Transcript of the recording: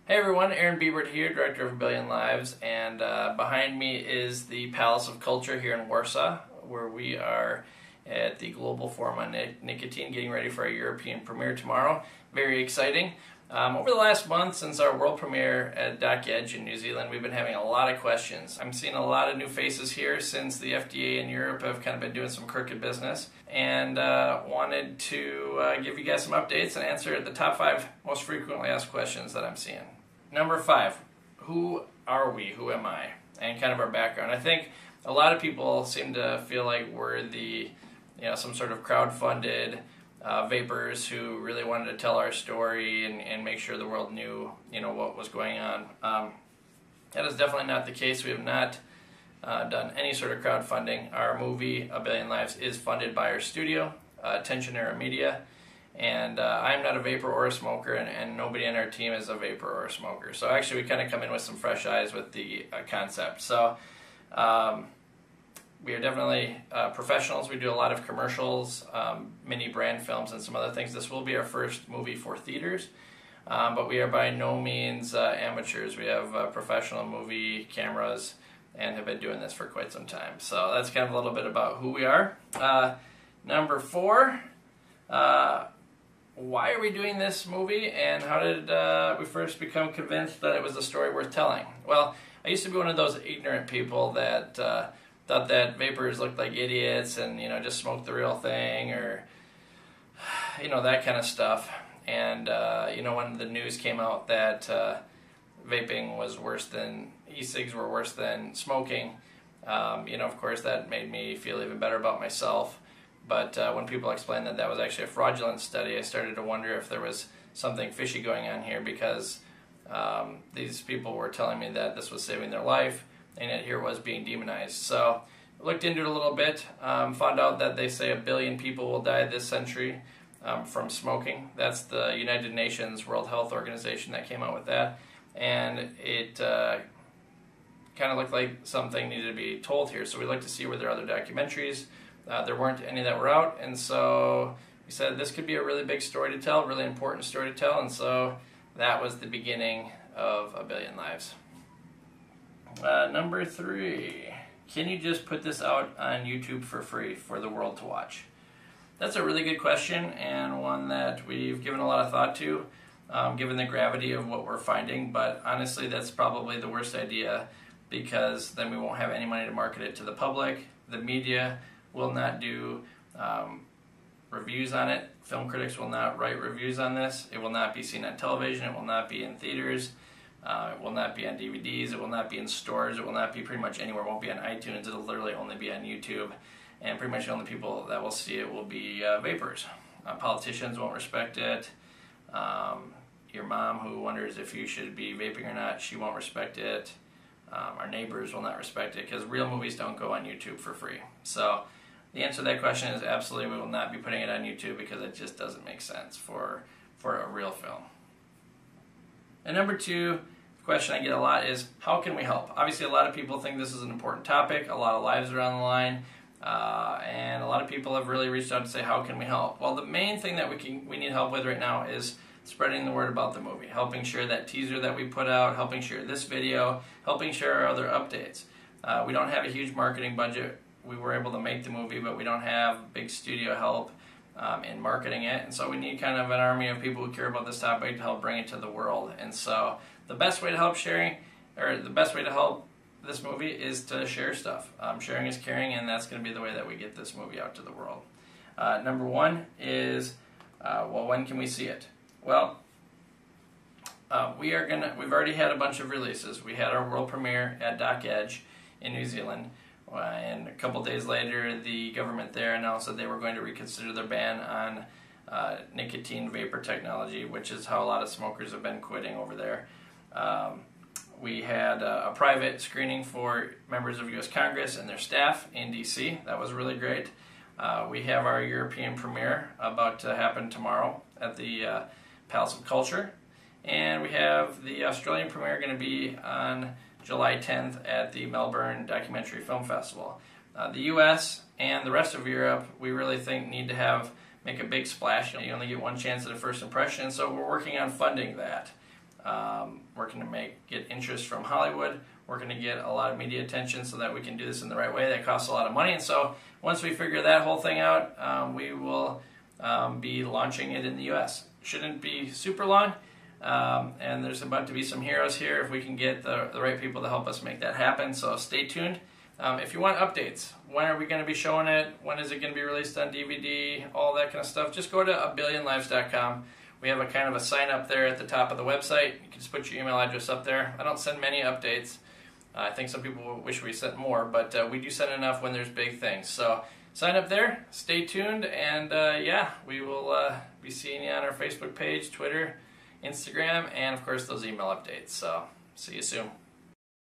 Hey everyone, Aaron Biebert here, director of A Billion Lives, and behind me is the Palace of Culture here in Warsaw, where we are at the Global Forum on Nicotine, getting ready for our European premiere tomorrow. Very exciting. Over the last month, since our world premiere at Dock Edge in New Zealand, we've been having a lot of questions. I'm seeing a lot of new faces here since the FDA in Europe have kind of been doing some crooked business, and wanted to give you guys some updates and answer the top 5 most frequently asked questions that I'm seeing. Number 5, who are we? Who am I? And kind of our background. I think a lot of people seem to feel like we're the, some sort of crowd-funded vapors who really wanted to tell our story and make sure the world knew, what was going on. That is definitely not the case. We have not done any sort of crowdfunding. Our movie, A Billion Lives, is funded by our studio, Tension Era Media, and I'm not a vapor or a smoker, and nobody on our team is a vapor or a smoker. So actually we kind of come in with some fresh eyes with the concept. So we are definitely professionals. We do a lot of commercials, mini brand films, and some other things. This will be our first movie for theaters, but we are by no means amateurs. We have professional movie cameras and have been doing this for quite some time. So that's kind of a little bit about who we are. Number 4, why are we doing this movie, and how did we first become convinced that it was a story worth telling? Well, I used to be one of those ignorant people that thought that vapors looked like idiots and, just smoked the real thing, or, that kind of stuff. And, when the news came out that vaping was worse than, e-cigs were worse than smoking, of course that made me feel even better about myself. But when people explained that that was actually a fraudulent study, I started to wonder if there was something fishy going on here, because these people were telling me that this was saving their life, and yet here it was being demonized. So I looked into it a little bit, found out that they say 1 billion people will die this century from smoking. That's the United Nations World Health Organization that came out with that, and it kind of looked like something needed to be told here. So we looked to see were there other documentaries. There weren't any that were out, and so we said this could be a really big story to tell, really important story to tell, and so that was the beginning of A Billion Lives. Number 3, can you just put this out on YouTube for free for the world to watch? That's a really good question, and one that we've given a lot of thought to, given the gravity of what we're finding, but honestly that's probably the worst idea, because then we won't have any money to market it to the public. The media will not do reviews on it. Film critics will not write reviews on this. It will not be seen on television. It will not be in theaters. It will not be on DVDs. It will not be in stores. It will not be pretty much anywhere. It won't be on iTunes. It'll literally only be on YouTube. And pretty much the only people that will see it will be vapors. Politicians won't respect it. Your mom, who wonders if you should be vaping or not, she won't respect it. Our neighbors will not respect it, because real movies don't go on YouTube for free. So the answer to that question is absolutely we will not be putting it on YouTube, because it just doesn't make sense for a real film. And number 2, the question I get a lot is, how can we help? Obviously a lot of people think this is an important topic, a lot of lives are on the line, and a lot of people have really reached out to say, how can we help? Well, the main thing that we need help with right now is spreading the word about the movie, helping share that teaser that we put out, helping share this video, helping share our other updates. We don't have a huge marketing budget. We were able to make the movie, but we don't have big studio help in marketing it, and so we need kind of an army of people who care about this topic to help bring it to the world. And so the best way to help the best way to help this movie is to share stuff. Sharing is caring, and that's going to be the way that we get this movie out to the world. Number 1 is, when can we see it? Well, we've already had a bunch of releases. We had our world premiere at Dock Edge in New Zealand, and a couple days later the government there announced that they were going to reconsider their ban on nicotine vapor technology, which is how a lot of smokers have been quitting over there. We had a private screening for members of U.S. Congress and their staff in D.C. That was really great. We have our European premiere about to happen tomorrow at the Palace of Culture, and we have the Australian premiere going to be on July 10th at the Melbourne Documentary Film Festival. The U.S. and the rest of Europe, we really think need to make a big splash. You only get one chance at a first impression, so we're working on funding that. We're working to get interest from Hollywood, working to get a lot of media attention so that we can do this in the right way. That costs a lot of money, and so once we figure that whole thing out, we will be launching it in the U.S. Shouldn't be super long, and there's about to be some heroes here if we can get the right people to help us make that happen, so stay tuned. If you want updates, when are we going to be showing it, when is it going to be released on DVD, all that kind of stuff, just go to abillionlives.com. We have a kind of a sign up there at the top of the website. You can just put your email address up there. I don't send many updates. I think some people wish we sent more, but we do send enough when there's big things. So sign up there, stay tuned, and yeah, we will be seeing you on our Facebook page, Twitter, Instagram, and of course those email updates. So see you soon.